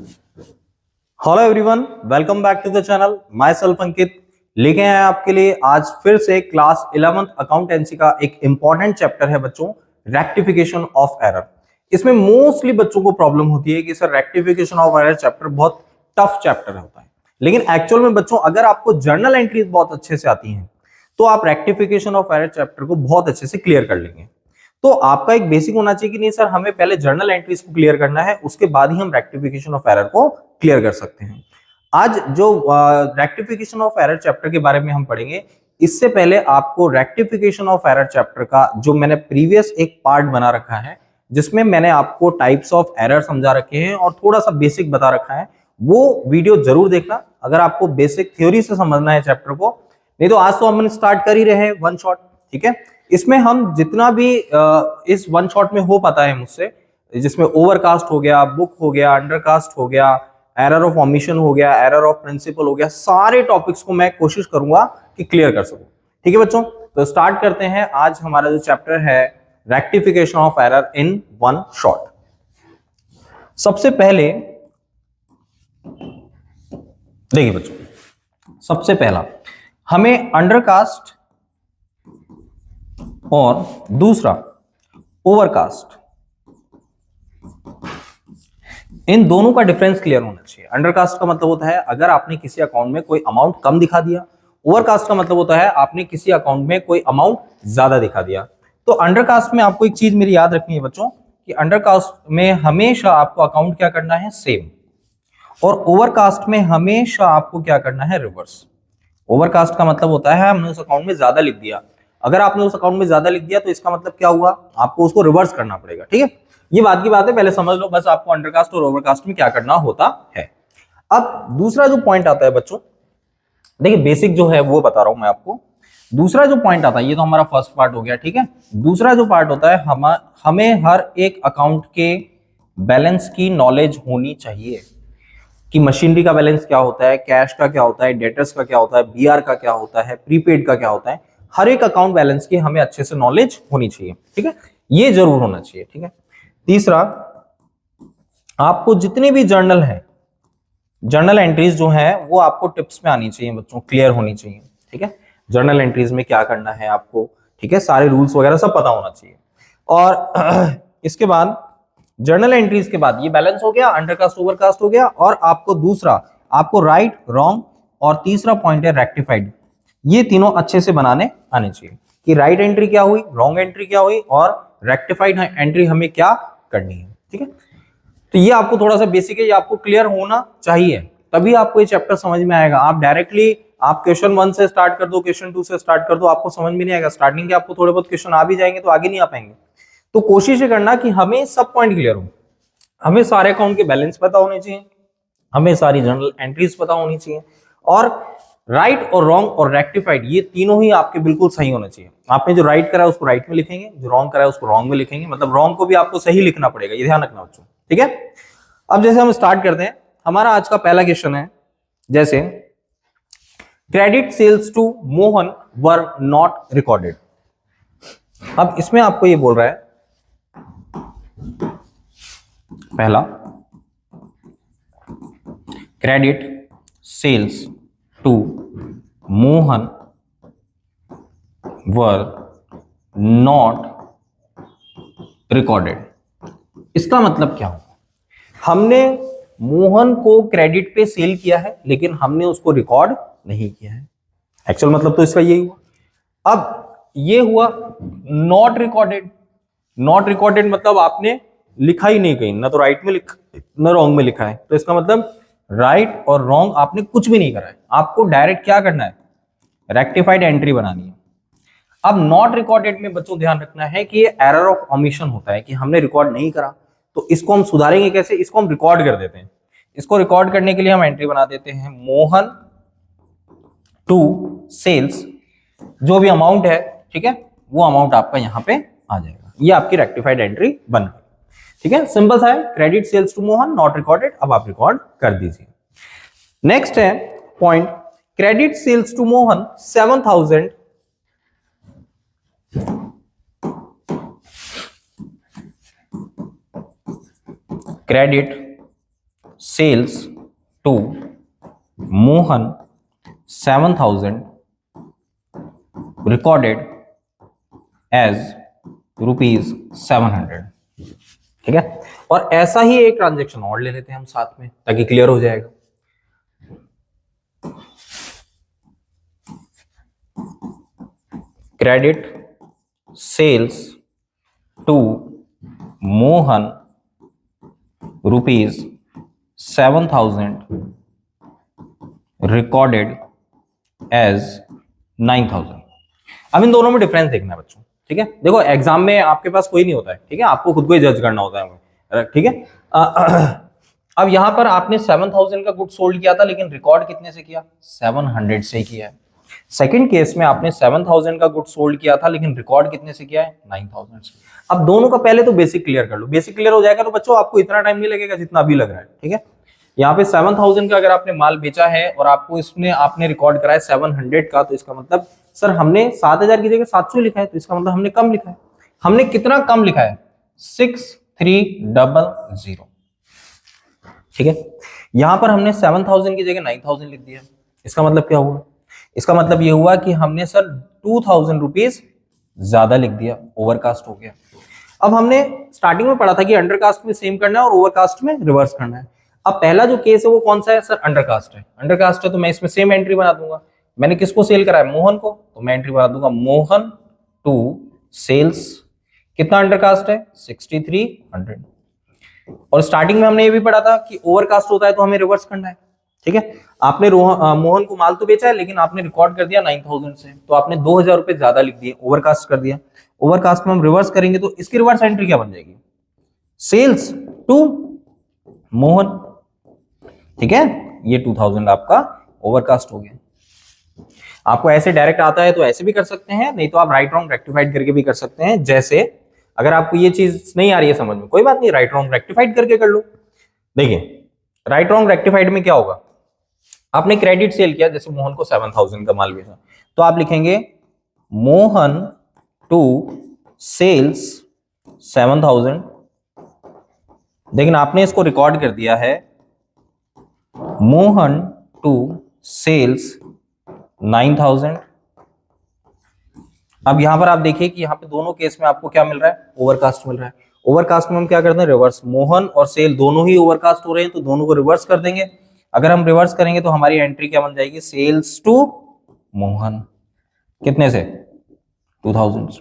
Hello everyone, welcome back to the channel. Myself Ankit लेके आए हैं आपके लिए आज फिर से क्लास 11th अकाउंटेंसी का एक इंपॉर्टेंट चैप्टर है बच्चों, रेक्टिफिकेशन ऑफ एरर। इसमें मोस्टली बच्चों को प्रॉब्लम होती है कि sir rectification of error chapter बहुत टफ चैप्टर होता है, लेकिन एक्चुअल में बच्चों अगर आपको जर्नल एंट्रीज बहुत अच्छे से आती हैं तो आप रेक्टिफिकेशन ऑफ एरर चैप्टर को बहुत अच्छे से क्लियर कर लेंगे। तो आपका एक बेसिक होना चाहिए कि नहीं सर हमें पहले जर्नल एंट्रीज को क्लियर करना है, उसके बाद ही हम रेक्टिफिकेशन ऑफ एरर को क्लियर कर सकते हैं। आज जो रेक्टिफिकेशन ऑफ एरर चैप्टर के बारे में हम पढ़ेंगे, इससे पहले आपको रेक्टिफिकेशन ऑफ एरर चैप्टर का जो मैंने प्रीवियस एक पार्ट बना रखा है जिसमें मैंने आपको टाइप्स ऑफ एरर समझा रखे हैं और थोड़ा सा बेसिक बता रखा है, वो वीडियो जरूर देखना अगर आपको बेसिक थ्योरी से समझना है चैप्टर को। नहीं तो आज तो हम स्टार्ट कर ही रहे हैं वन शॉट, ठीक है। इसमें हम जितना भी इस वन शॉट में हो पाता है मुझसे, जिसमें ओवरकास्ट हो गया, बुक हो गया, अंडरकास्ट हो गया, एरर ऑफ ओमिशन हो गया, एरर ऑफ प्रिंसिपल हो गया, सारे टॉपिक्स को मैं कोशिश करूंगा कि क्लियर कर सकूं। ठीक है बच्चों, तो स्टार्ट करते हैं। आज हमारा जो चैप्टर है rectification of error in one shot. सबसे पहले देखिए बच्चों, सबसे पहला हमें अंडरकास्ट और दूसरा ओवरकास्ट, इन दोनों का डिफरेंस क्लियर होना चाहिए। अंडरकास्ट का मतलब होता है अगर आपने किसी अकाउंट में कोई अमाउंट कम दिखा दिया, ओवरकास्ट का मतलब होता है आपने किसी अकाउंट में कोई अमाउंट ज्यादा दिखा दिया। तो अंडरकास्ट में आपको एक चीज मेरी याद रखनी है बच्चों कि अंडरकास्ट में हमेशा आपको अकाउंट क्या करना है, सेम, और ओवरकास्ट में हमेशा आपको क्या करना है, रिवर्स। ओवरकास्ट का मतलब होता है हमने उस अकाउंट में ज्यादा लिख दिया, अगर आपने उस अकाउंट में ज्यादा लिख दिया तो इसका मतलब क्या हुआ, आपको उसको रिवर्स करना पड़ेगा। ठीक है, ये बात की बात है, पहले समझ लो बस आपको अंडरकास्ट और ओवरकास्ट में क्या करना होता है। अब दूसरा जो पॉइंट आता है बच्चों, देखिए बेसिक जो है वो बता रहा हूं मैं आपको। दूसरा जो पॉइंट आता है, ये तो हमारा फर्स्ट पार्ट हो गया, ठीक है। दूसरा जो पार्ट होता है हमें हर एक अकाउंट के बैलेंस की नॉलेज होनी चाहिए कि मशीनरी का बैलेंस क्या होता है, कैश का क्या होता है, डेटर्स का क्या होता है, बीआर का क्या होता है, प्रीपेड का क्या होता है। हर एक अकाउंट बैलेंस की हमें अच्छे से नॉलेज होनी चाहिए, ठीक है, ये जरूर होना चाहिए, ठीक है। तीसरा, आपको जितने भी जर्नल है, जर्नल एंट्रीज जो है वो आपको टिप्स में आनी चाहिए बच्चों, क्लियर होनी चाहिए, ठीक है। जर्नल एंट्रीज में क्या करना है आपको, ठीक है, सारे रूल्स वगैरह सब पता होना चाहिए। और इसके बाद जर्नल एंट्रीज के बाद ये बैलेंस हो गया, अंडरकास्ट ओवरकास्ट हो गया, और आपको दूसरा आपको राइट रॉन्ग, और तीसरा पॉइंट है रेक्टिफाइड। ये तीनों अच्छे से बनाने आने चाहिए कि राइट एंट्री क्या हुई, रॉन्ग एंट्री क्या हुई, और रेक्टिफाइड एंट्री हमें क्या करनी है, ठीक है। तो ये आपको थोड़ा सा बेसिक है, ये आपको क्लियर होना चाहिए, तभी आपको ये चैप्टर समझ में आएगा। आप डायरेक्टली आप क्वेश्चन 1 से स्टार्ट कर दो, क्वेश्चन 2 से स्टार्ट कर दो, आपको समझ में नहीं आएगा। स्टार्टिंग के आपको थोड़े बहुत क्वेश्चन आ भी जाएंगे तो आगे नहीं आ पाएंगे। तो कोशिश करना कि हमें सब पॉइंट क्लियर हो, हमें सारे अकाउंट के बैलेंस पता होने चाहिए, हमें सारी जर्नल एंट्रीज पता होनी चाहिए, और राइट और रॉन्ग और रेक्टिफाइड ये तीनों ही आपके बिल्कुल सही होना चाहिए। आपने जो राइट करा है उसको राइट में लिखेंगे, जो रॉन्ग करा है उसको रॉन्ग में लिखेंगे, मतलब रॉन्ग को भी आपको सही लिखना पड़ेगा, ये ध्यान रखना बच्चों, ठीक है। अब जैसे हम स्टार्ट करते हैं, हमारा आज का पहला क्वेश्चन है, जैसे credit sales to Mohan were not recorded. अब इसमें आपको ये बोल रहा है, पहला, credit sales to Mohan were not recorded. इसका मतलब क्या होगा, हमने मोहन को क्रेडिट पे सेल किया है लेकिन हमने उसको रिकॉर्ड नहीं किया है। एक्चुअल मतलब तो इसका यही हुआ। अब ये हुआ नॉट रिकॉर्डेड। नॉट रिकॉर्डेड मतलब आपने लिखा ही नहीं कहीं, ना तो राइट में लिखा ना रॉन्ग में लिखा है, तो इसका मतलब राइट और रॉन्ग आपने कुछ भी नहीं करा है, आपको डायरेक्ट क्या करना है, रेक्टिफाइड एंट्री बनानी है। अब नॉट रिकॉर्डेड में बच्चों ध्यान रखना है कि ये एरर ऑफ ओमिशन होता है कि हमने रिकॉर्ड नहीं करा, तो इसको हम सुधारेंगे कैसे, इसको हम रिकॉर्ड कर देते हैं। इसको रिकॉर्ड करने के लिए हम एंट्री बना देते हैं, मोहन टू सेल्स, जो भी अमाउंट है, ठीक है, वो अमाउंट आपका यहां पे आ जाएगा, ये आपकी रेक्टिफाइड एंट्री बन गई, ठीक है। सिंपल सा है, credit sales to Mohan not recorded, अब आप रिकॉर्ड कर दीजिए। नेक्स्ट है point, credit sales to Mohan 7,000 credit sales to Mohan 7,000 recorded as ₹700। ठीक है, और ऐसा ही एक ट्रांजेक्शन और ले लेते हैं हम साथ में ताकि क्लियर हो जाएगा। Credit sales to Mohan ₹7,000 recorded as 9,000। अब इन दोनों में डिफरेंस देखना है बच्चों। ठीक है, देखो एग्जाम में आपके पास कोई नहीं होता है, ठीक है, आपको खुद को ही जज करना होता है। ठीक है, अब यहां पर आपने 7,000 का गुड सोल्ड किया था, लेकिन रिकॉर्ड कितने से किया? 700 से किया है। सेकंड केस में आपने 7,000 का गुड सोल्ड किया था, लेकिन रिकॉर्ड कितने से किया है? 9,000 से। अब दोनों का पहले तो बेसिक क्लियर कर लो। बेसिक क्लियर हो जाएगा तो बच्चों आपको इतना टाइम नहीं लगेगा जितना अभी लग रहा है। ठीक है, यहाँ पे 7,000 का अगर आपने माल बेचा है और आपको इसमें आपने रिकॉर्ड कराया 700 का, तो इसका मतलब सर हमने 7,000 की जगह 700 लिखा है, तो इसका मतलब हमने कम लिखा है। हमने कितना कम लिखा है? 6300। ठीक है, यहां पर हमने 7,000 की जगह 9,000 लिख दिया। इसका मतलब क्या हुआ? इसका मतलब ये हुआ कि हमने सर 2,000 रुपीज ज्यादा लिख दिया, ओवरकास्ट हो गया। अब हमने स्टार्टिंग में पढ़ा था कि अंडरकास्ट में सेम करना है और ओवरकास्ट में रिवर्स करना है। अब पहला जो केस है वो कौन सा है? सर अंडरकास्ट है। अंडरकास्ट है तो मैं इसमें सेम एंट्री बना दूंगा। मैंने किसको सेल करा है? मोहन को, तो मैं एंट्री बना दूंगा मोहन टू सेल्स। कितना अंडरकास्ट है? 6300। और स्टार्टिंग में हमने ये भी पढ़ा था कि ओवरकास्ट होता है तो हमें रिवर्स करना है। ठीक है, आपने मोहन को माल तो बेचा है, लेकिन आपने रिकॉर्ड कर दिया 9,000 से, तो आपने 2,000 रुपए ज्यादा लिख दिए, ओवरकास्ट कर दिया। ओवरकास्ट में हम रिवर्स करेंगे तो इसकी रिवर्स एंट्री क्या बन जाएगी? Sales to Mohan. ठीक है, ये 2,000 आपका ओवरकास्ट हो गया। आपको ऐसे डायरेक्ट आता है तो ऐसे भी कर सकते हैं, नहीं तो आप राइट रॉन्ग रेक्टिफाइड करके भी कर सकते हैं। जैसे अगर आपको ये चीज नहीं आ रही है समझ में, कोई बात नहीं, राइट रॉन्ग रेक्टिफाइड करके कर लो। देखिए राइट रॉन्ग रेक्टिफाइड में क्या होगा? आपने क्रेडिट सेल किया, जैसे मोहन को 7,000 का माल बेचा, तो आप लिखेंगे मोहन टू सेल्स 7,000, लेकिन आपने इसको रिकॉर्ड कर दिया है मोहन टू सेल्स 9,000। अब यहां पर आप देखिए कि यहां पे दोनों केस में आपको क्या मिल रहा है? ओवरकास्ट मिल रहा है। ओवरकास्ट में हम क्या करते हैं? रिवर्स। मोहन और सेल दोनों ही ओवरकास्ट हो रहे हैं तो दोनों को रिवर्स कर देंगे। अगर हम रिवर्स करेंगे तो हमारी एंट्री क्या बन जाएगी? Sales to Mohan. कितने से? 2,000।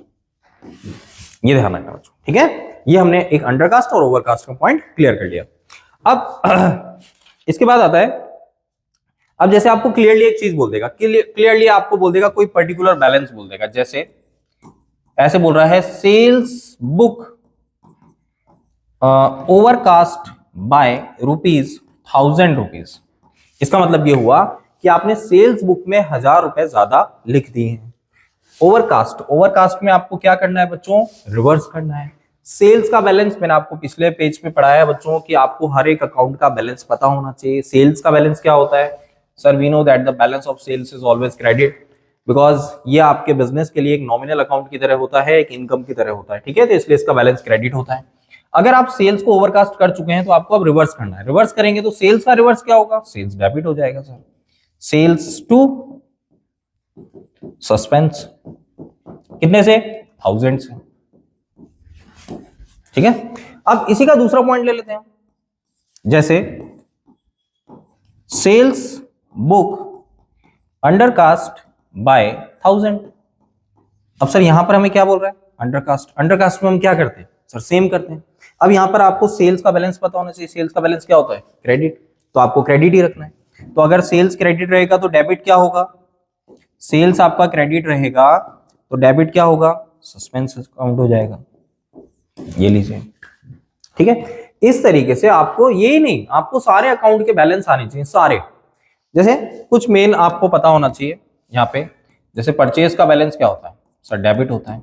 ये ध्यान रखना बच्चों। ठीक है, ये हमने एक अंडरकास्ट और ओवरकास्ट का पॉइंट क्लियर कर लिया। अब इसके बाद आता है, अब जैसे आपको क्लियरली एक चीज बोल देगा, क्लियरली आपको बोल देगा कोई पर्टिकुलर बैलेंस बोल देगा, जैसे ऐसे बोल रहा है सेल्स बुक ओवरकास्ट बाय ₹1,000। इसका मतलब ये हुआ कि आपने सेल्स बुक में 1,000 रुपए ज्यादा लिख दिए हैं। ओवरकास्ट में आपको क्या करना है बच्चों? रिवर्स करना है। सेल्स का बैलेंस मैंने आपको पिछले पेज पे पढ़ाया बच्चों कि आपको हर एक अकाउंट का बैलेंस पता होना चाहिए। सेल्स का बैलेंस क्या होता है? Sir we know that the balance of sales is always credit, because ये आपके बिजनेस के लिए एक नॉमिनल अकाउंट की तरह होता है, एक इनकम की तरह होता है। ठीक है, तो इसलिए इसका बैलेंस क्रेडिट होता है। अगर आप सेल्स को ओवरकास्ट कर चुके हैं तो आपको अब रिवर्स करना है। रिवर्स करेंगे तो सेल्स का रिवर्स क्या होगा? सेल्स डेबिट हो जाएगा सर। Sales to suspense. कितने से? 1,000 से। ठीक है, अब इसी का दूसरा पॉइंट ले लेते हैं, जैसे सेल्स बुक अंडरकास्ट बाय 1,000। अब सर यहां पर हमें क्या बोल रहा है? अंडरकास्ट। अंडरकास्ट में हम क्या करते हैं सर? सेम करते हैं। अब यहां पर आपको सेल्स का बैलेंस पता होना चाहिए। सेल्स का बैलेंस क्या होता है? क्रेडिट, तो आपको क्रेडिट ही रखना है। तो अगर सेल्स क्रेडिट रहेगा तो डेबिट क्या होगा? सेल्स आपका क्रेडिट रहेगा तो डेबिट क्या होगा? सस्पेंस अकाउंट हो जाएगा। ये लीजिए। ठीक है, इस तरीके से आपको ये नहीं, आपको सारे अकाउंट के बैलेंस आने चाहिए, सारे। जैसे कुछ मेन आपको पता होना चाहिए यहाँ पे, जैसे परचेज का बैलेंस क्या होता है? सर डेबिट होता है।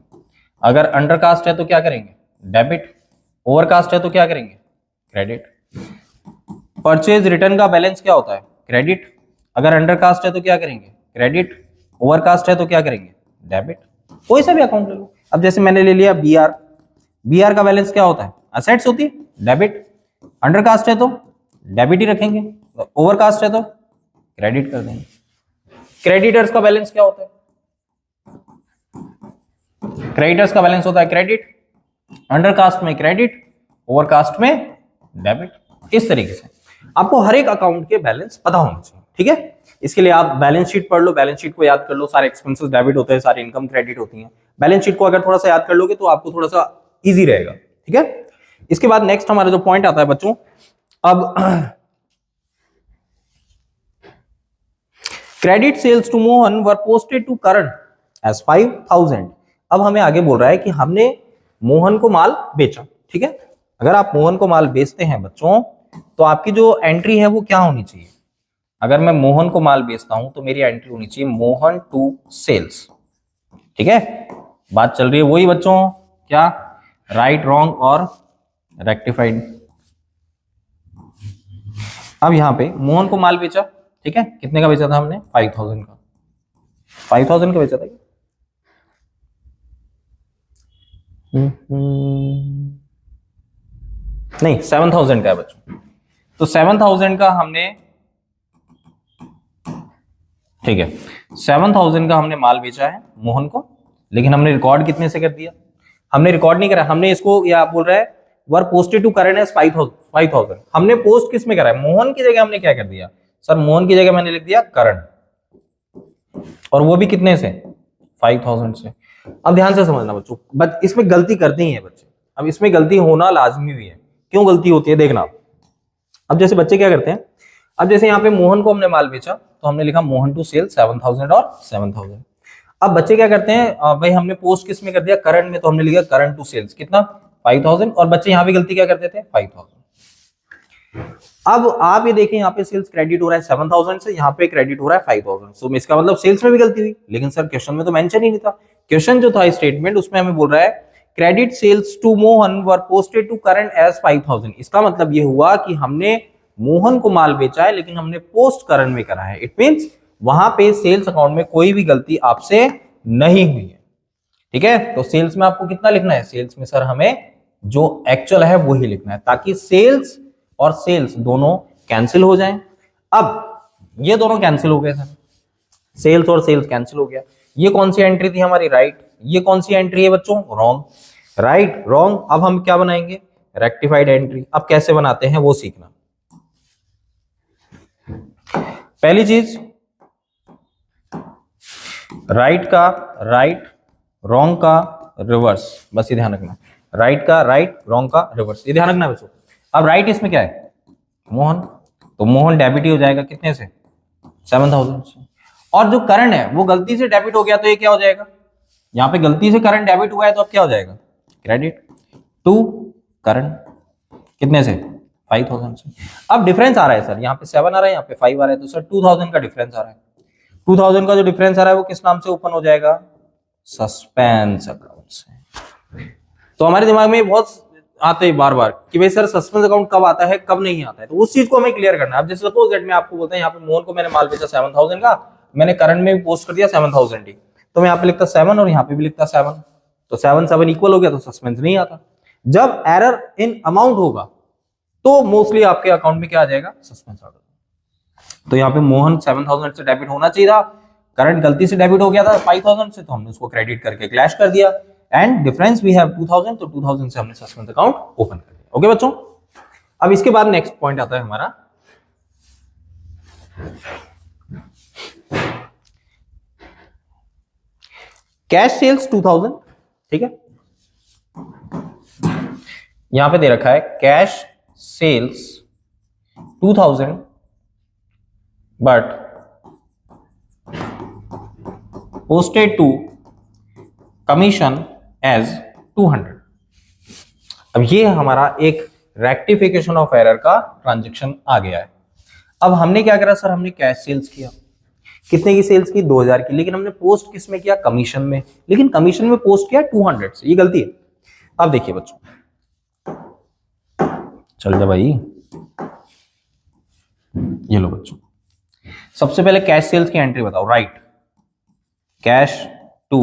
अगर अंडरकास्ट है तो क्या करेंगे? डेबिट। ओवरकास्ट है तो क्या करेंगे? क्रेडिट। परचेज रिटर्न का बैलेंस क्या होता है? क्रेडिट। अगर अंडरकास्ट है तो क्या करेंगे? क्रेडिट। ओवरकास्ट है तो क्या करेंगे? डेबिट। कोई सा भी अकाउंट ले लो। अब जैसे मैंने ले लिया बीआर। बीआर का बैलेंस क्या होता है? असेट्स होती है, डेबिट। अंडरकास्ट है तो डेबिट ही रखेंगे, ओवरकास्ट है तो क्रेडिट कर देंगे। क्रेडिटर्स का बैलेंस क्या होता है? क्रेडिटर्स का बैलेंस होता है क्रेडिट, अंडरकास्ट में क्रेडिट, ओवरकास्ट में डेबिट। इस तरीके से आपको हर एक अकाउंट के बैलेंस पता होने चाहिए, ठीक है। इसके लिए आप बैलेंस शीट पढ़ लो, बैलेंस शीट को याद कर लो, सारे एक्सपेंसेस डेबिट होते हैं, सारे इनकम क्रेडिट होती हैं। बैलेंस शीट को अगर थोड़ा सा याद कर लोगे तो आपको थोड़ा सा इजी रहेगा, ठीक है। इसके बाद नेक्स्ट हमारा जो पॉइंट आता है बच्चों, अब credit sales to Mohan were posted to Karan as 5000। अब हमें आगे बोल रहा है कि हमने मोहन को माल बेचा, ठीक है। अगर आप मोहन को माल बेचते हैं बच्चों तो आपकी जो एंट्री है वो क्या होनी चाहिए? अगर मैं मोहन को माल बेचता हूं तो मेरी एंट्री होनी चाहिए मोहन टू सेल्स, ठीक है। बात चल रही है वही बच्चों, क्या राइट, रॉन्ग और रेक्टिफाइड। अब यहां पे मोहन को माल बेचा, ठीक है, कितने का बेचा था हमने? 5000 का। 5000 का बेचा था क्या? नहीं, 7000 का है बच्चों। तो 7000 का हमने, ठीक है, 7000 का हमने माल बेचा है मोहन को, लेकिन हमने रिकॉर्ड कितने से कर दिया? हमने रिकॉर्ड नहीं करा, हमने इसको, या आप बोल रहे हैं were posted to Karan as 5000। हमने पोस्ट किस में करा है? मोहन की जगह हमने क्या कर दिया सर? मोहन की जगह मैंने लिख दिया करण, और वो भी कितने से? 5000 से। अब ध्यान से समझना बच्चों, बट इसमें गलती करते ही है बच्चे। अब इसमें गलती होना लाजमी भी है। क्यों गलती होती है देखना। अब जैसे बच्चे क्या करते हैं, अब जैसे यहाँ पे मोहन को हमने माल बेचा तो हमने लिखा मोहन टू सेल 7000 और 7000। अब बच्चे क्या करते हैं, भाई हमने पोस्ट किस में कर दिया? करंट में, तो हमने लिखा करंट टू सेल्स कितना? 5000। और बच्चे यहाँ पे गलती क्या करते थे? 5000। अब आप ये देखें, यहाँ पे सेल्स क्रेडिट हो रहा है 7000 से, यहाँ पे क्रेडिट हो रहा है 5000। सो इसका मतलब सेल्स में भी गलती हुई, लेकिन सर क्वेश्चन में तो मेंशन ही नहीं था। क्वेश्चन जो था स्टेटमेंट, उसमें हमें बोल रहा है credit sales to Mohan were posted to current as 5000। इसका मतलब ये हुआ कि हमने मोहन को माल बेचा है लेकिन हमने पोस्ट करंट में करा है। इट मींस वहां पे सेल्स अकाउंट में कोई भी गलती आपसे नहीं हुई है, ठीक है। तो सेल्स में आपको कितना लिखना है? सेल्स में सर हमें जो एक्चुअल है वही लिखना है, ताकि सेल्स और सेल्स दोनों कैंसिल हो जाएं। अब ये दोनों कैंसिल हो गए सर, सेल्स और सेल्स कैंसिल हो गया। ये कौन सी एंट्री थी हमारी? राइट। ये कौन सी एंट्री है बच्चों? रॉन्ग। Right, wrong. अब हम क्या बनाएंगे? Rectified entry. अब कैसे बनाते हैं वो सीखना। पहली चीज, राइट का राइट, रॉन्ग का रिवर्स, बस ये ध्यान रखना। राइट का राइट, रॉन्ग का रिवर्स, ये ध्यान रखना बच्चों। अब राइट इसमें क्या है? मोहन, तो मोहन डेबिट ही हो जाएगा कितने से? 7000 से। और जो करंट है वो गलती से डेबिट हो गया तो ये क्या हो जाएगा? यहाँ पे गलती से करंट डेबिट हुआ है तो अब क्या हो जाएगा? क्रेडिट टू करंट, कितने से? 5000 से। अब डिफरेंस आ रहा है सर, यहाँ पे 7 आ रहा है, यहाँ पे 5 आ रहा है, तो सर 2000 का डिफरेंस आ रहा है। 2000 का जो डिफरेंस आ रहा है वो किस नाम से ओपन हो जाएगा? सस्पेंस अकाउंट से। तो हमारे दिमाग में बहुत आते हैं बार बार कि भाई सर सस्पेंस अकाउंट कब आता है कब नहीं आता है, तो उस चीज को हमें क्लियर करना है। अब जैसे सपोज दैट मैं आपको बोलता हूं यहाँ पे मोहन को मैंने माल बेचा 7000 का, मैंने करंट में भी पोस्ट कर दिया 7000 ही, तो मैं यहाँ पे लिखता 7 और यहाँ पे भी लिखता 7, तो 7 7 इक्वल हो गया, तो सस्पेंस नहीं आता। जब एरर इन अमाउंट होगा तो मोस्टली आपके अकाउंट में क्या आ जाएगा? सस्पेंस आ जाएगा। तो यहाँ पे मोहन 7000 से डेबिट होना चाहिए था, करंट गलती से डेबिट हो गया था 5000 से, तो हमने उसको क्रेडिट करके क्लैश कर दिया, एंड डिफरेंस वी हैव 2000, तो 2000 से हमने सस्पेंस अकाउंट ओपन कर दिया। ओके बच्चों, अब इसके बाद नेक्स्ट पॉइंट आता है हमारा कैश सेल्स 2000, ठीक है। यहां पे दे रखा है cash sales 2000 but posted to commission as 200। अब ये हमारा एक रेक्टिफिकेशन ऑफ एरर का ट्रांजैक्शन आ गया है। अब हमने क्या करा सर? हमने कैश सेल्स किया, कितने की सेल्स की? 2000 की, लेकिन हमने पोस्ट किस में किया? कमीशन में, लेकिन कमीशन में पोस्ट किया 200 से, ये गलती है। अब देखिए बच्चों, चल जा भाई, ये लो बच्चों, सबसे पहले कैश सेल्स की एंट्री बताओ। राइट, कैश टू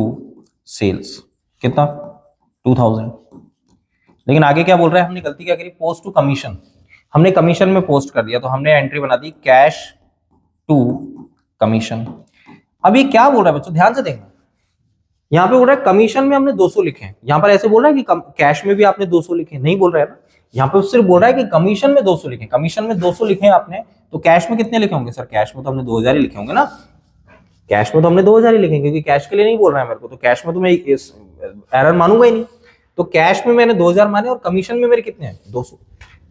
सेल्स कितना? 2000। लेकिन आगे क्या बोल रहा है? हमने गलती क्या करी? Post to commission. हमने कमीशन में पोस्ट कर दिया, तो हमने एंट्री बना दी कैश टू कमीशन। अभी क्या बोल रहा है बच्चों, ध्यान से देखना, यहाँ पे बोल रहा है कमीशन में हमने 200 लिखे हैं, यहाँ पर ऐसे बोल रहा है कि कैश में भी आपने 200 लिखे, नहीं बोल रहा है ना, यहाँ पे सिर्फ बोल रहा है कि कमीशन में 200 लिखे, कमीशन में 200 लिखे हैं आपने, तो कैश में कितने लिखे होंगे सर, कैश में तो हमने 2000 ही लिखे होंगे ना, कैश में तो हमने 2000 ही लिखे, क्योंकि कैश के लिए नहीं बोल रहा है मेरे को, तो कैश में तो मैं एरर मानूंगा ही नहीं, तो कैश में मैंने 2000 माने और कमीशन में मेरे कितने हैं 200,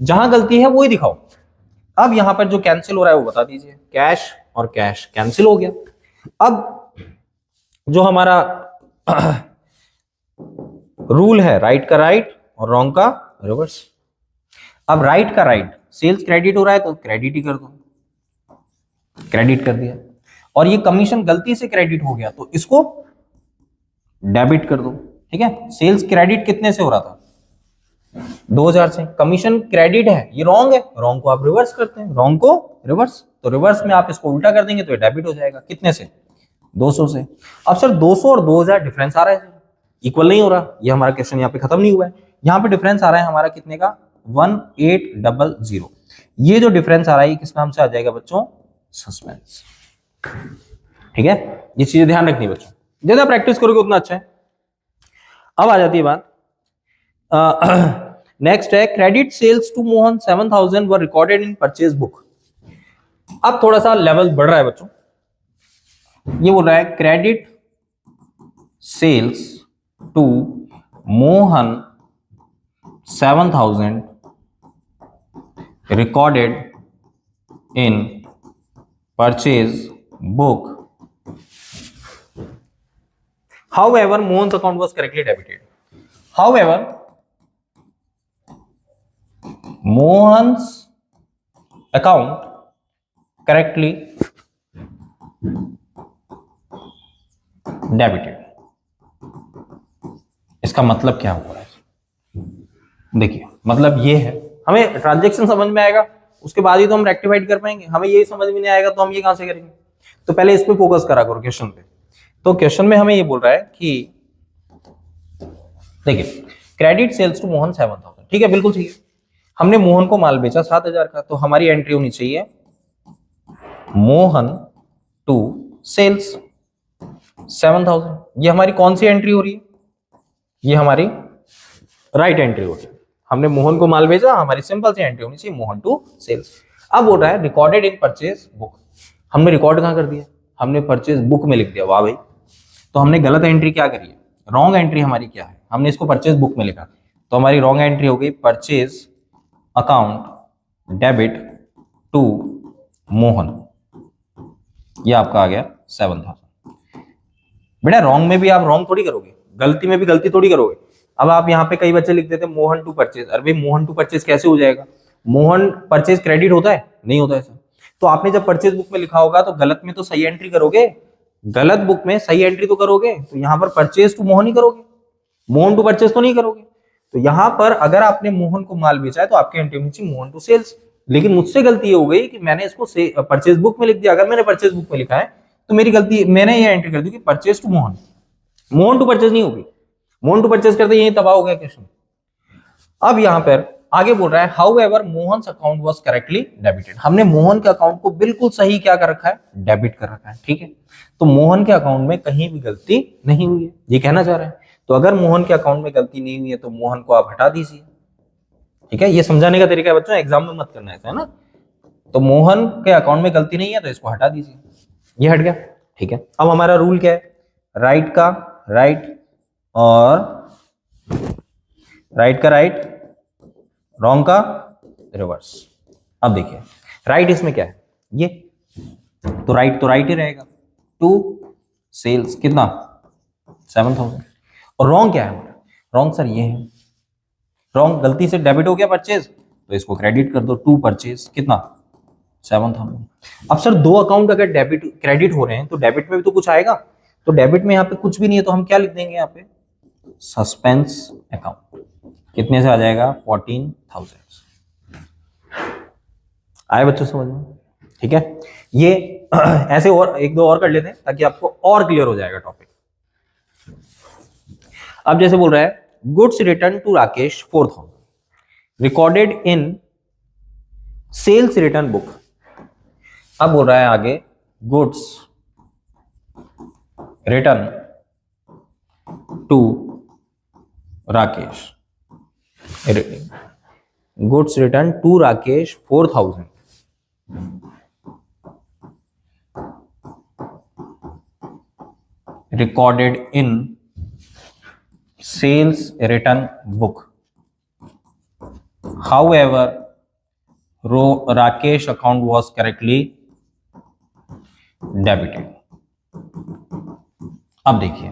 जहां गलती है वो ही दिखाओ। अब यहां पर जो कैंसिल हो रहा है वो बता दीजिए, कैश और कैश कैंसिल हो गया। अब जो हमारा रूल है राइट का राइट और रॉन्ग का रिवर्स। अब राइट का राइट, सेल्स क्रेडिट हो रहा है तो क्रेडिट ही कर दो, क्रेडिट कर दिया, और ये कमीशन गलती से क्रेडिट हो गया तो इसको डेबिट कर दो, ठीक है। सेल्स क्रेडिट कितने से हो रहा था 2000 से, कमीशन क्रेडिट है, ये रॉन्ग है, रॉन्ग को आप रिवर्स करते हैं, रॉन्ग को रिवर्स, तो रिवर्स में आप इसको उल्टा कर देंगे तो ये डेबिट हो जाएगा, कितने से 200 से। अब सर 200 और 2000 डिफरेंस आ रहा है, इक्वल नहीं हो रहा, ये हमारा क्वेश्चन यहाँ पे खत्म नहीं हुआ है, यहाँ पे डिफरेंस आ रहा है हमारा कितने का 1800, ये जो डिफरेंस आ रहा है ये किस नाम से आ जाएगा बच्चों, सस्पेंस, ठीक है। ये चीजें ध्यान रखनी बच्चों, जितना प्रैक्टिस करोगे उतना अच्छा है। अब आ जाती है बात, नेक्स्ट है credit sales to Mohan 7000 were recorded in purchase book. अब थोड़ा सा लेवल बढ़ रहा है बच्चों, ये बोल रहा है credit sales to Mohan 7000 recorded in purchase book, however Mohan's account was correctly debited, however Mohan's account correctly debited। इसका मतलब क्या हुआ है, देखिए मतलब ये है, हमें ट्रांजैक्शन समझ में आएगा उसके बाद ही तो हम रेक्टिफाइड कर पाएंगे, हमें ये समझ में नहीं आएगा तो हम ये कहां से करेंगे, तो पहले इस पे फोकस करा करो क्वेश्चन पे। तो क्वेश्चन में हमें ये बोल रहा है कि देखिए क्रेडिट सेल्स टू मोहन 7000, ठीक है बिल्कुल ठीक है, हमने मोहन को माल बेचा 7000 का, तो हमारी एंट्री होनी चाहिए मोहन टू सेल्स 7000, ये हमारी कौन सी एंट्री हो रही है, ये हमारी राइट एंट्री हो रही है, हमने मोहन को माल भेजा, हमारी सिंपल सी एंट्री होनी चाहिए मोहन टू सेल्स। अब बोल रहा है रिकॉर्डेड इन परचेज बुक, हमने रिकॉर्ड कहां कर दिया, हमने परचेज बुक में लिख दिया, वाह भाई, तो हमने गलत एंट्री क्या करी है, रॉन्ग एंट्री हमारी क्या है, हमने इसको परचेज बुक में लिखा, तो हमारी रॉन्ग एंट्री हो गई purchase account debit to Mohan, ये आपका आ गया 7000। बेटा रॉन्ग में भी आप रॉन्ग थोड़ी करोगे, गलती में भी गलती थोड़ी करोगे। अब आप यहाँ पे कई बच्चे लिख देते हैं मोहन टू परचेज, अरे मोहन टू परचेज कैसे हो जाएगा, मोहन परचेज क्रेडिट होता है, नहीं होता है सर, तो आपने जब परचेज बुक में लिखा होगा तो गलत में तो सही एंट्री करोगे, गलत बुक में सही एंट्री तो करोगे, तो यहाँ पर परचेज टू मोहन ही करोगे, मोहन टू परचेज तो नहीं करोगे। तो यहाँ पर अगर आपने मोहन को माल बेचा है तो आपकी एंट्री होनी चाहिए मोहन टू सेल्स, लेकिन मुझसे गलती ये हो गई कि मैंने इसको परचेज बुक में लिख दिया, अगर मैंने परचेज बुक में लिखा है तो मेरी गलती, मैंने ये एंट्री कर दी कि purchase to Mohan, Mohan to purchase नहीं होगी, मोहन टू परचेज करते यही तबाह हो गया क्वेश्चन। अब यहां पर आगे बोल रहा है how ever Mohan account was correctly debited, हमने मोहन के अकाउंट को बिल्कुल सही क्या कर रखा है, डेबिट कर रखा है, ठीक है, तो मोहन के अकाउंट में कहीं भी गलती नहीं हुई है, ये कहना चाह रहा है। तो अगर मोहन के अकाउंट में गलती नहीं हुई है तो मोहन को आप हटा दीजिए, ठीक है, ये समझाने का तरीका है बच्चों, एग्जाम में मत करना ऐसा, है ना। तो मोहन के अकाउंट में गलती नहीं है तो इसको हटा दीजिए, ये हट गया, ठीक है। अब हमारा रूल क्या है, राइट का राइट और राइट का राइट, रॉन्ग का रिवर्स। अब देखिए राइट इसमें क्या है, ये तो राइट ही रहेगा, टू सेल्स कितना 7000, और रॉन्ग क्या है हमारा, रॉन्ग सर ये है, रॉन्ग गलती से डेबिट हो गया परचेज तो इसको क्रेडिट कर दो, टू परचेज कितना 7000। अब सर दो अकाउंट अगर डेबिट क्रेडिट हो रहे हैं तो डेबिट में भी तो कुछ आएगा, तो डेबिट में यहाँ पे कुछ भी नहीं है तो हम क्या लिख देंगे यहाँ पे सस्पेंस अकाउंट, कितने से आ जाएगा 14000। आए बच्चों समझ में, ठीक है। ये ऐसे और एक दो और कर लेते हैं ताकि आपको और क्लियर हो जाएगा टॉपिक। अब जैसे बोल रहा है goods return to Rakesh 4000 recorded in sales return book. अब बोल रहा है आगे goods return to Rakesh, goods return to Rakesh 4000 recorded in sales return book. However, Rakesh account was correctly debited. अब देखिए,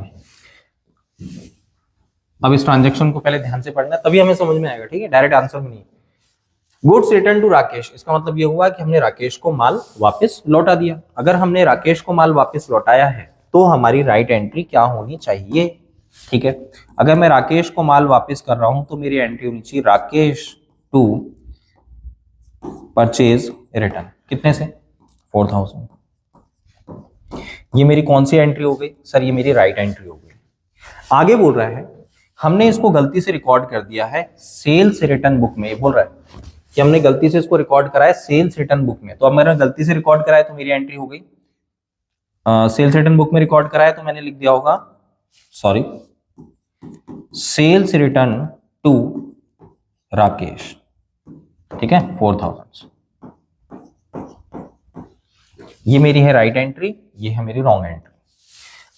अब इस ट्रांजैक्शन को पहले ध्यान से पढ़ना तभी हमें समझ में आएगा, ठीक है, डायरेक्ट आंसर में नहीं। गुड्स रिटर्न टू राकेश, इसका मतलब ये हुआ कि हमने राकेश को माल वापस लौटा दिया। अगर हमने राकेश को माल वापस लौटाया है तो हमारी राइट एंट्री क्या होनी चाहिए, ठीक है। अगर मैं राकेश को माल वापस कर रहा हूं तो मेरी एंट्री होनी चाहिए राकेश टू परचेज रिटर्न, कितने से 4000। ये मेरी कौन सी एंट्री हो गई सर, ये मेरी राइट एंट्री हो गई। आगे बोल रहा है हमने इसको गलती से रिकॉर्ड कर दिया है सेल्स रिटर्न बुक में। बोल रहा है कि हमने गलती से इसको रिकॉर्ड करा है सेल्स रिटर्न बुक में, तो अब मैंने गलती से रिकॉर्ड करा है तो मेरी एंट्री हो गई सेल्स रिटर्न बुक में रिकॉर्ड करा है तो मैंने लिख दिया होगा sorry sales return to Rakesh, ठीक है 4000। ये मेरी है राइट एंट्री, ये है मेरी रॉन्ग एंट्री।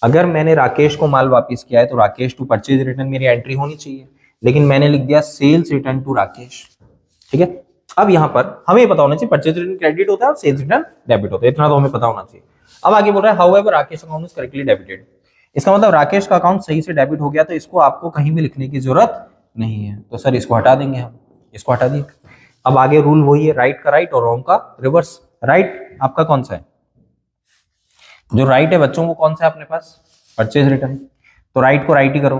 अगर मैंने राकेश को माल वापस किया है तो राकेश टू परचेज रिटर्न मेरी एंट्री होनी चाहिए, लेकिन मैंने लिख दिया सेल्स रिटर्न टू राकेश, ठीक है। अब यहां पर हमें पता होना चाहिए परचेज रिटर्न क्रेडिट होता है और सेल्स रिटर्न डेबिट होता है, इतना तो हमें पता होना चाहिए। अब आगे बोल रहा है however Rakesh account is correctly debited, इसका मतलब राकेश का अकाउंट सही से डेबिट हो गया, तो इसको आपको कहीं भी लिखने की जरूरत नहीं है, तो सर इसको हटा देंगे हम, इसको हटा दिए। अब आगे रूल वही है, राइट का राइट और रॉन्ग का रिवर्स। राइट आपका कौन सा है, जो राइट है बच्चों को कौन सा है अपने पास, परचेज रिटर्न, तो राइट को राइट ही करो,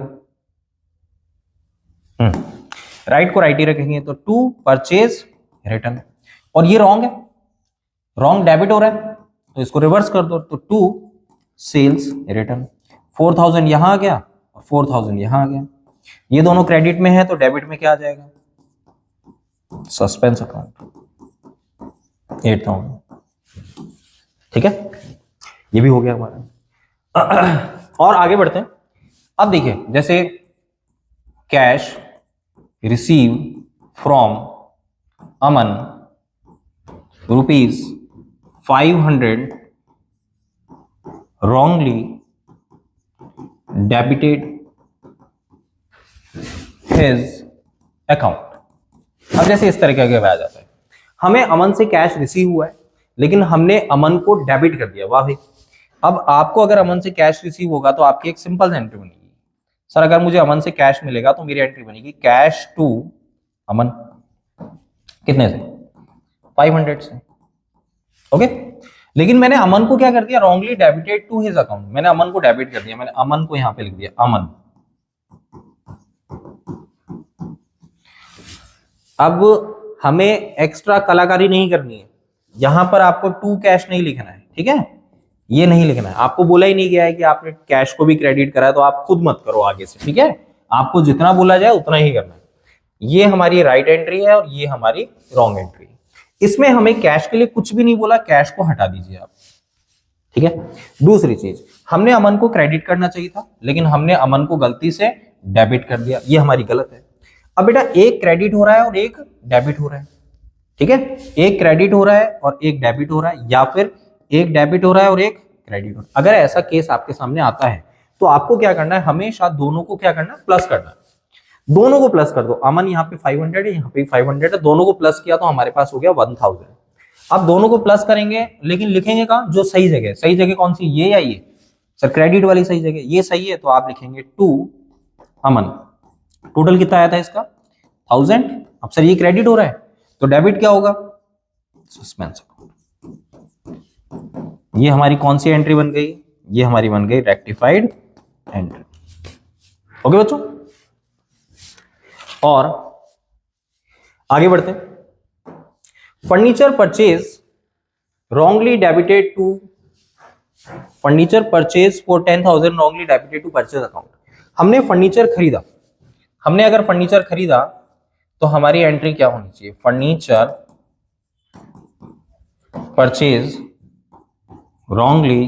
राइट को राइट ही रखेंगे तो टू परचेज रिटर्न। और ये रॉन्ग है, रॉन्ग डेबिट हो रहा है तो इसको रिवर्स कर दो, तो टू सेल्स रिटर्न। 4000 यहां आ गया और 4000 यहां आ गया, ये दोनों क्रेडिट में है तो डेबिट में क्या आ जाएगा, सस्पेंस अकाउंट 8000, ठीक है, ये भी हो गया हमारा। और आगे बढ़ते हैं। अब देखिए जैसे cash receive from Aman ₹500 wrongly debited his account। अब जैसे इस तरीके का आ जाता है, हमें अमन से कैश रिसीव हुआ है लेकिन हमने अमन को डेबिट कर दिया, वाह भाई। अब आपको अगर अमन से कैश रिसीव होगा तो आपकी एक सिंपल एंट्री बनेगी, सर अगर मुझे अमन से कैश मिलेगा तो मेरी एंट्री बनेगी कैश टू अमन, कितने से 500 से, ओके। लेकिन मैंने अमन को क्या कर दिया, wrongly debited to his account, मैंने अमन को डेबिट कर दिया, मैंने अमन को यहां पे लिख दिया अमन। अब हमें एक्स्ट्रा कलाकारी नहीं करनी है, यहां पर आपको टू कैश नहीं लिखना है, ठीक है, ये नहीं लिखना है। आपको बोला ही नहीं गया है कि आपने कैश को भी क्रेडिट करा है, तो आप खुद मत करो आगे से, ठीक है, आपको जितना बोला जाए उतना ही करना है। ये हमारी राइट एंट्री है और ये हमारी रॉन्ग एंट्री है। इसमें हमें कैश के लिए कुछ भी नहीं बोला, कैश को हटा दीजिए आप, ठीक है। दूसरी चीज, हमने अमन को क्रेडिट करना चाहिए था लेकिन हमने अमन को गलती से डेबिट कर दिया, ये हमारी गलत है। अब बेटा एक क्रेडिट हो रहा है और एक डेबिट हो रहा है, ठीक है, एक क्रेडिट हो रहा है और एक डेबिट हो रहा है, या फिर एक डेबिट हो रहा है और एक क्रेडिट हो रहा है। अगर ऐसा केस आपके सामने आता है तो आपको क्या करना है, हमेशा दोनों को क्या करना है, प्लस करना है। दोनों को प्लस कर दो, अमन यहाँ पे 500 है, यहाँ पे 500 है, दोनों को प्लस किया तो हमारे पास हो गया 1000। अब दोनों को प्लस करेंगे लेकिन लिखेंगे कहां, जो सही जगह, सही जगह कौन सी, ये या ये, सर क्रेडिट वाली सही जगह, ये सही है तो आप लिखेंगे टू अमन। टोटल कितना आया था इसका 1000। अब सर ये क्रेडिट हो रहा है तो डेबिट क्या होगा, सस्पेंस अकाउंट। ये हमारी कौन सी एंट्री बन गई, ये हमारी बन गई रेक्टिफाइड एंट्री, ओके बच्चों। और आगे बढ़ते हैं, furniture purchase wrongly debited to, furniture purchase for 10,000 wrongly debited to purchase account. हमने फर्नीचर खरीदा, हमने अगर फर्नीचर खरीदा तो हमारी एंट्री क्या होनी चाहिए, furniture purchase wrongly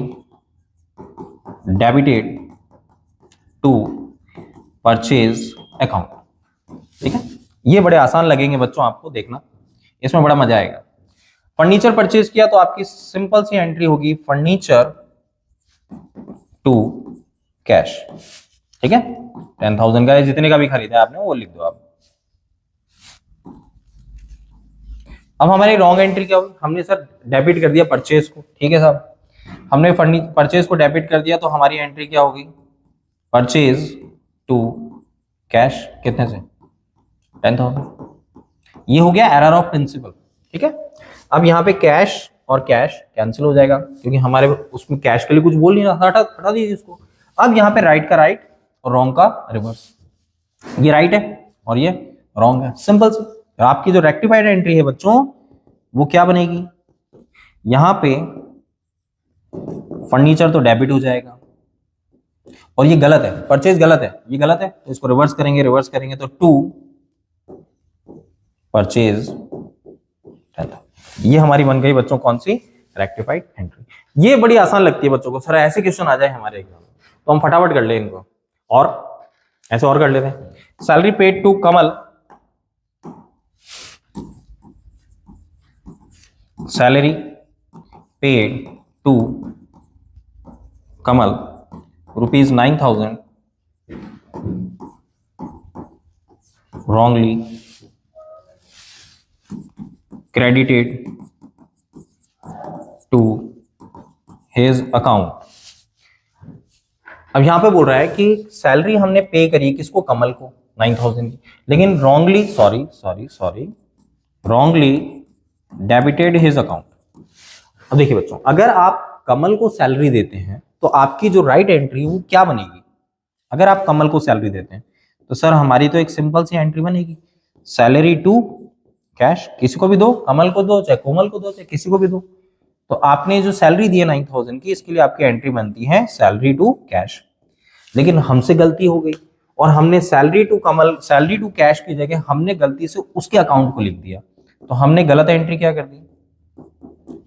debited to purchase account। ठीक है, ये बड़े आसान लगेंगे बच्चों आपको, देखना इसमें बड़ा मजा आएगा। फर्नीचर परचेज किया तो आपकी सिंपल सी एंट्री होगी फर्नीचर टू कैश। ठीक है, 10,000 का जितने का भी खरीदा आपने वो लिख दो आप। अब हमारी रॉन्ग एंट्री क्या होगी, हमने सर डेबिट कर दिया परचेज को। ठीक है साहब, हमने परचेज को डेबिट कर दिया तो हमारी एंट्री क्या होगी, परचेज टू कैश, कितने से 10,000। ये हो गया एरर ऑफ प्रिंसिपल। ठीक है, अब यहाँ पे कैश और कैश कैंसिल हो जाएगा क्योंकि हमारे उसमें कैश के लिए कुछ बोल नहीं रहा, हटा दीजिए इसको। अब यहाँ पे राइट का राइट और रॉन्ग का रिवर्स, ये राइट है और ये रॉन्ग है, सिंपल सी। आपकी जो रेक्टिफाइड एंट्री है बच्चों वो क्या बनेगी, यहां पे फर्नीचर तो डेबिट हो जाएगा और ये गलत है, परचेज गलत है, ये गलत है तो इसको रिवर्स करेंगे तो टू परचेज, ये हमारी बन गई बच्चों कौन सी, रेक्टिफाइड एंट्री। ये बड़ी आसान लगती है बच्चों को, सर ऐसे क्वेश्चन आ जाए हमारे एग्जाम में तो हम फटाफट कर ले इनको, और ऐसे और कर लेते हैं। Salary paid to Kamal, salary paid to Kamal ₹9,000 wrongly credited to his account। अब यहां पे बोल रहा है कि सैलरी हमने पे करी किसको, कमल को 9,000 की, लेकिन रॉन्गली डेबिटेड हिज अकाउंट। अब देखिए बच्चों, अगर आप कमल को सैलरी देते हैं तो आपकी जो राइट एंट्री वो क्या बनेगी, अगर आप कमल को सैलरी देते हैं तो सर हमारी तो एक सिंपल सी एंट्री बनेगी, सैलरी टू कैश, किसी को भी दो, कमल को दो चाहे कोमल को दो चाहे किसी को भी दो, तो आपने जो सैलरी दी है 9,000 की, इसके लिए आपकी एंट्री बनती है सैलरी टू कैश। लेकिन हमसे गलती हो गई और हमने salary to Kamal, salary to cash की जगह हमने गलती से उसके अकाउंट को लिख दिया, तो हमने गलत एंट्री क्या कर दी,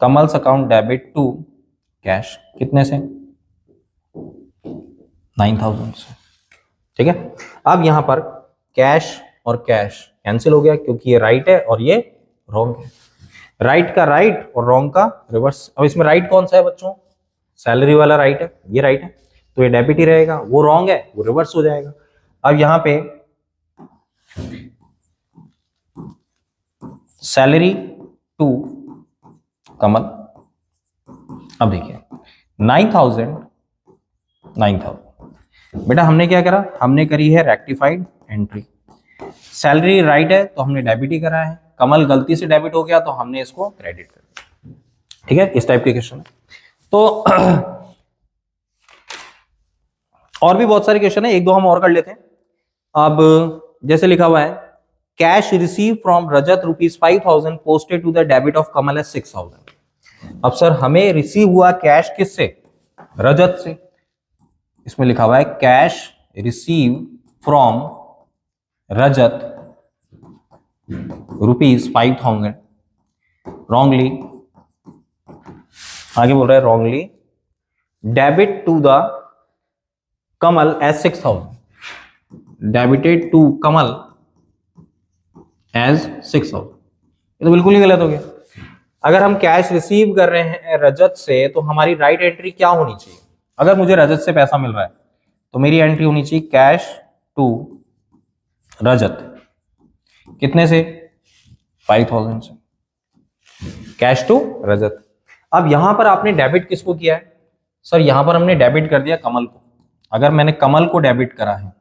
Kamal's account debit to cash, कितने से 9,000 से। ठीक है, अब यहां पर कैश और कैश कैंसिल हो गया क्योंकि ये राइट है और ये रॉन्ग है, राइट का राइट और रॉन्ग का रिवर्स। अब इसमें राइट कौन सा है बच्चों, सैलरी वाला राइट है, ये राइट है तो ये डेबिट ही रहेगा, वो रॉन्ग है वो रिवर्स हो जाएगा। अब यहां पे सैलरी टू कमल, अब देखिए 9,000 बेटा हमने क्या करा, हमने करी है रेक्टिफाइड एंट्री, सैलरी राइट है तो हमने डेबिट ही करा है, कमल गलती से डेबिट हो गया तो हमने इसको क्रेडिट कर दिया। ठीक है, इस टाइप के क्वेश्चन है। तो और भी बहुत सारे क्वेश्चन है, एक दो हम और कर लेते हैं। अब जैसे लिखा हुआ है cash receive from Rajat ₹5,000 posted to the debit of Kamal as 6,000। अब सर हमें रिसीव हुआ कैश किससे, रजत से, इसमें लिखा हुआ है cash receive from Rajat ₹5,000 wrongly, आगे बोल रहा है wrongly debit to the Kamal as 6,000, debited to Kamal as 6,000, ये तो बिल्कुल ही गलत हो गया। अगर हम कैश रिसीव कर रहे हैं रजत से तो हमारी राइट एंट्री क्या होनी चाहिए, अगर मुझे रजत से पैसा मिल रहा है तो मेरी एंट्री होनी चाहिए कैश टू रजत, कितने से 5,000 से, कैश टू रजत। अब यहां पर आपने डेबिट किसको किया है, सर यहां पर हमने डेबिट कर दिया कमल को। अगर मैंने कमल को डेबिट करा है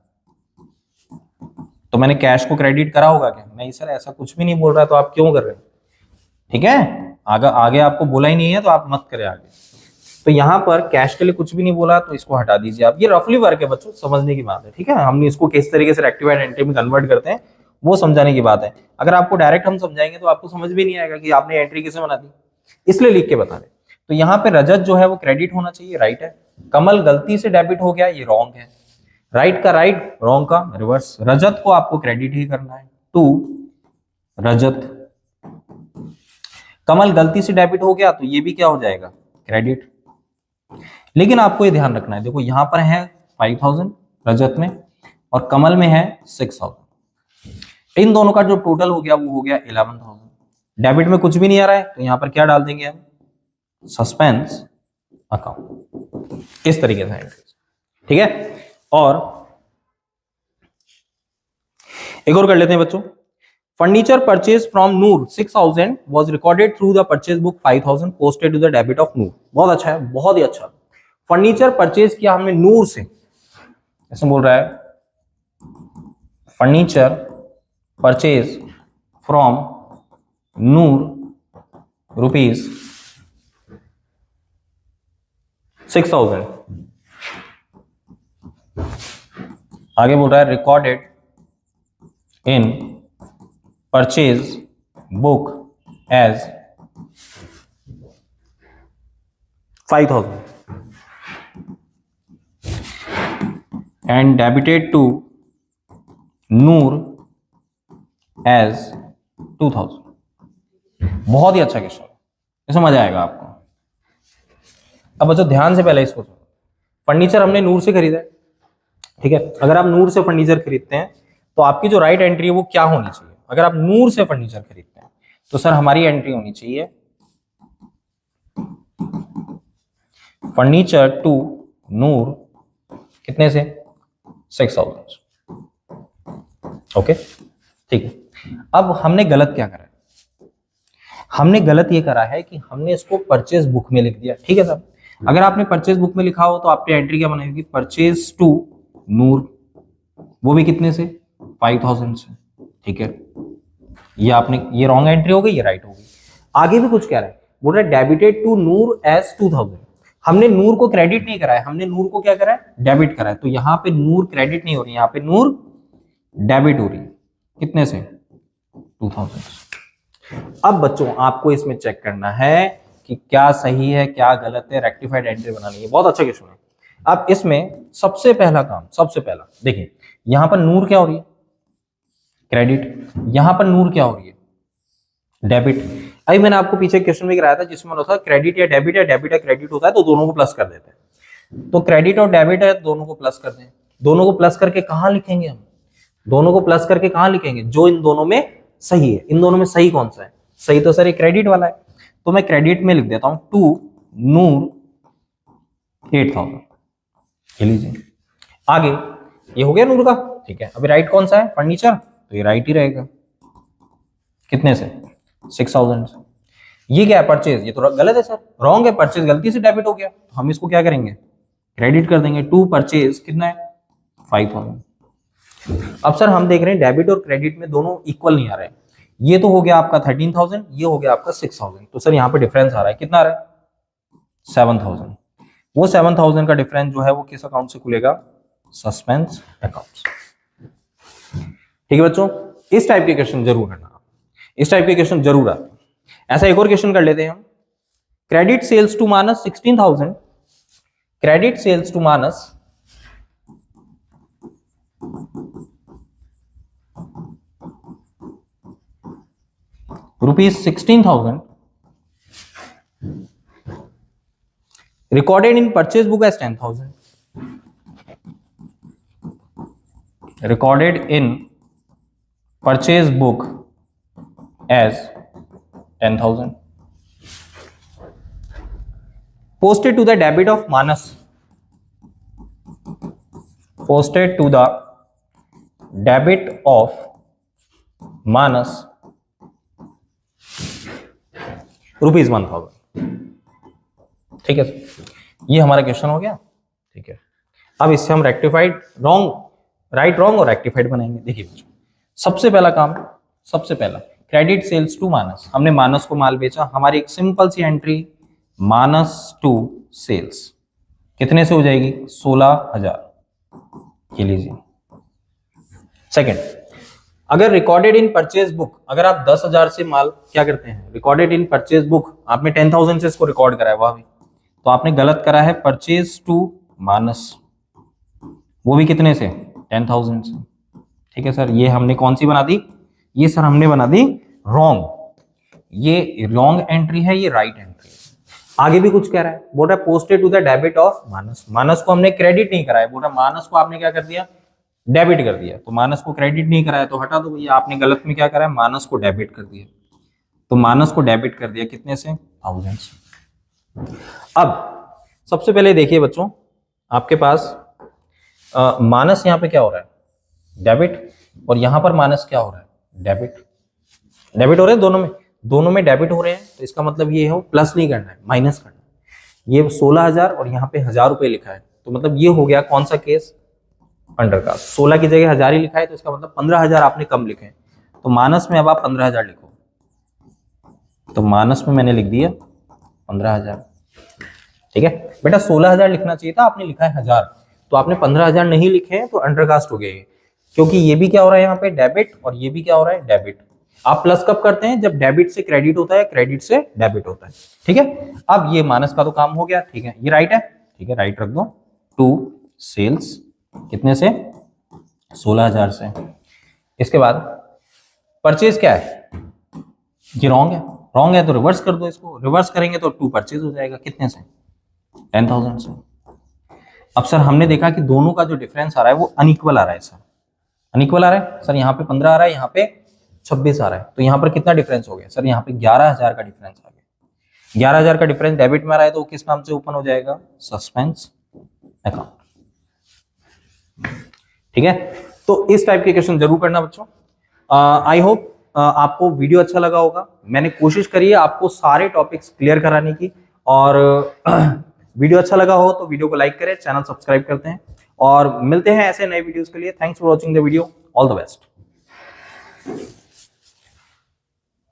तो मैंने कैश को क्रेडिट करा होगा क्या, नहीं सर ऐसा कुछ भी नहीं बोल रहा है, तो आप क्यों कर रहे हैं। ठीक है, आगे आपको बोला ही नहीं है तो आप मत करें आगे। तो यहाँ पर कैश के लिए कुछ भी नहीं बोला तो इसको हटा दीजिए आप, ये रफली वर्क है बच्चों, समझने की बात है। ठीक है, हमने इसको किस तरीके से रेक्टिफाइड एंट्री में कन्वर्ट करते हैं वो समझाने की बात है। अगर आपको डायरेक्ट हम समझाएंगे तो आपको समझ भी नहीं आएगा कि आपने एंट्री कैसे बना दी, इसलिए लिख के बता रहे। तो यहाँ पे रजत जो है वो क्रेडिट होना चाहिए, राइट है, कमल गलती से डेबिट हो गया, ये रॉन्ग है, राइट का राइट रॉन्ग का रिवर्स, रजत को आपको क्रेडिट ही करना है टू रजत। कमल गलती से डेबिट हो गया तो ये भी क्या हो जाएगा, क्रेडिट। लेकिन आपको ये ध्यान रखना है, देखो यहां पर है 5000 रजत में और कमल में है 6000, इन दोनों का जो टोटल हो गया वो हो गया 11000। डेबिट में कुछ भी नहीं आ रहा है तो यहां पर क्या डाल देंगे हम, सस्पेंस अकाउंट, इस तरीके से एंट्री, ठीक है। और एक और कर लेते हैं बच्चों, furniture purchase from Noor 6000 was recorded through the purchase book 5000 posted to the debit of Noor. बहुत अच्छा है, बहुत ही अच्छा। फर्नीचर परचेज किया हमने नूर से, ऐसे बोल रहा है furniture purchase from Noor rupees 6000, आगे बोल रहा है recorded in purchase book as 5000 and debited to Noor as 2000। बहुत ही अच्छा क्वेश्चन, इसमें मजा आएगा आपको। अब बच्चों ध्यान से पहले इसको सुनो, फर्नीचर हमने नूर से खरीदा है, ठीक है। अगर आप नूर से फर्नीचर खरीदते हैं तो आपकी जो राइट एंट्री है वो क्या होनी चाहिए, अगर आप नूर से फर्नीचर खरीदते हैं तो सर हमारी एंट्री होनी चाहिए फर्नीचर टू नूर कितने से, 6000, ओके, ठीक है। अब हमने गलत क्या करा है, हमने गलत ये करा है कि हमने इसको परचेज बुक में लिख दिया, ठीक है सर। अगर आपने परचेज बुक में लिखा हो तो आपकी एंट्री क्या बनेगी, परचेज टू नूर, वो भी कितने से, 5000 से, ठीक है। ये आपने, ये रॉन्ग एंट्री हो गई, ये राइट हो गई। आगे भी कुछ कह रहा है, बोल रहा है डेबिटेड टू नूर एज 2000, हमने नूर को क्रेडिट नहीं कराया, हमने नूर को क्या करा है, डेबिट करा है। तो यहाँ पे नूर क्रेडिट नहीं हो रही, यहाँ पे नूर डेबिट हो रही है, कितने से, 2000। अब बच्चों आपको इसमें चेक करना है कि क्या सही है क्या गलत है, रेक्टिफाइड एंट्री बनानी है। बहुत अच्छा क्वेश्चन है। अब इसमें सबसे पहला काम, सबसे पहला देखिए, यहां पर नूर क्या हो रही है, क्रेडिट, यहां पर नूर क्या हो रही है, डेबिट। अभी मैंने आपको पीछे क्वेश्चन भी कराया था जिसमें होता है क्रेडिट या डेबिट या क्रेडिट होता है तो दोनों को प्लस कर देते हैं। तो क्रेडिट और डेबिट है, दोनों को प्लस कर दें। दोनों को प्लस करके कहां लिखेंगे हम, दोनों को प्लस करके कहां लिखेंगे, जो इन दोनों में सही है। इन दोनों में सही कौन सा है, सही तो सर ये क्रेडिट वाला है, तो मैं क्रेडिट में लिख देता हूं टू नूर 8000, लीजिए। आगे ये हो गया नूर का, ठीक है। अभी राइट कौन सा है, फर्नीचर, तो ये राइट ही रहेगा, कितने से, 6000 से। ये क्या है, परचेज, ये तो गलत है सर, रॉन्ग है, परचेज गलती से डेबिट हो गया, तो हम इसको क्या करेंगे, क्रेडिट कर देंगे। टू परचेज कितना है, 5000। अब सर हम देख रहे हैं डेबिट और क्रेडिट में दोनों इक्वल नहीं आ रहे हैं। ये तो हो गया आपका 13000, ये हो गया आपका 6000, तो सर यहाँ पे डिफरेंस आ रहा है, कितना आ रहा है, 7000। वो 7000 का डिफरेंस जो है वो किस अकाउंट से खुलेगा, सस्पेंस अकाउंट। ठीक है बच्चों, इस टाइप के क्वेश्चन जरूर करना, इस टाइप के क्वेश्चन जरूर आते हैं। ऐसा एक और क्वेश्चन कर लेते हैं हम, credit sales to minus 16000, credit sales to minus ₹16,000 recorded in purchase book as 10,000, recorded in purchase book as 10,000, posted to the debit of Manas, posted to the debit of Manas ₹1000। ठीक है, ये हमारा question हो गया। ठीक है, अब इससे हम रेक्टिफाइड रॉन्ग, राइट रॉन्ग और रेक्टिफाइड बनाएंगे। देखिए बच्चों, सबसे पहला काम, सबसे पहला क्रेडिट सेल्स टू मानस, हमने मानस को माल बेचा, हमारी एक सिंपल सी एंट्री मानस टू सेल्स कितने से हो जाएगी, 16,000 ये लीजिए। सेकंड, अगर रिकॉर्डेड इन परचेज बुक, अगर आप 10,000 से माल क्या करते हैं, रिकॉर्डेड इन परचेज बुक, आपने 10,000 से इसको रिकॉर्ड करा है, वह भी तो आपने गलत करा है, परचेज टू मानस, वो भी कितने से, 10,000 से। ठीक है सर, ये हमने कौन सी बना दी, ये सर हमने बना दी रॉन्ग। ये रॉन्ग एंट्री है, ये राइट एंट्री है। आगे भी कुछ कह रहा है, बोल रहा है posted to the debit of Manas. Manas को हमने क्रेडिट नहीं कराया, बोल रहा है मानस को आपने क्या कर दिया, डेबिट कर दिया। तो मानस को क्रेडिट नहीं कराया तो हटा दो भैया, आपने गलत में क्या करा है, मानस को डेबिट कर दिया। तो मानस को डेबिट कर दिया कितने से, 1000 से। अब सबसे पहले देखिए बच्चों, आपके पास मानस यहाँ पे क्या हो रहा है, डेबिट, और यहां पर मानस क्या हो रहा है, डेबिट। डेबिट हो रहे हैं दोनों में डेबिट हो रहे हैं, तो इसका मतलब ये हो प्लस नहीं करना है, माइनस करना है। ये 16,000 और यहाँ पे 1000 रुपए लिखा है, तो मतलब ये हो गया कौन सा केस, अंडरकास्ट। 16 की जगह 1000 ही लिखा है, तो इसका मतलब 15,000 आपने कम लिखे हैं। तो मानस में अब आप 15,000 लिखो, तो मानस में मैंने लिख दिया 15,000। ठीक है बेटा, 16,000 लिखना चाहिए था, आपने लिखा है 1000, तो आपने 15,000 नहीं लिखे हैं, तो अंडरकास्ट हो गए, क्योंकि ये भी क्या हो रहा है यहाँ पे डेबिट, और ये भी क्या हो रहा है डेबिट। आप प्लस कब करते हैं, जब डेबिट से क्रेडिट होता है, क्रेडिट से डेबिट होता है। ठीक है, अब ये मानस का तो काम हो गया। ठीक है, ये राइट है, ठीक है राइट रख दो। टू सेल्स कितने से, 16,000 से। इसके बाद परचेज क्या है, ये रॉन्ग है, रॉन्ग है तो रिवर्स कर दो इसको, रिवर्स करेंगे तो टू परचेज हो जाएगा, कितने से, 10,000 से। अब सर हमने देखा कि दोनों का जो डिफरेंस आ रहा है वो अनइक्वल आ रहा है सर, अनइक्वल आ रहा है सर। यहाँ पे 15 आ रहा है, यहाँ पे 26 आ रहा है, तो यहाँ पर कितना डिफरेंस हो गया सर, यहाँ पे 11,000 का डिफरेंस आ गया। 11,000 का डिफरेंस डेबिट में आ रहा है, तो किस नाम से ओपन हो जाएगा, सस्पेंस अकाउंट। ठीक है, तो इस टाइप के क्वेश्चन जरूर करना बच्चों। आई होप आपको वीडियो अच्छा लगा होगा। मैंने कोशिश करी है आपको सारे टॉपिक्स क्लियर कराने की, और वीडियो अच्छा लगा हो तो वीडियो को लाइक करें, चैनल सब्सक्राइब करते हैं, और मिलते हैं ऐसे नए वीडियोस के लिए। Thanks for watching the video, all the best.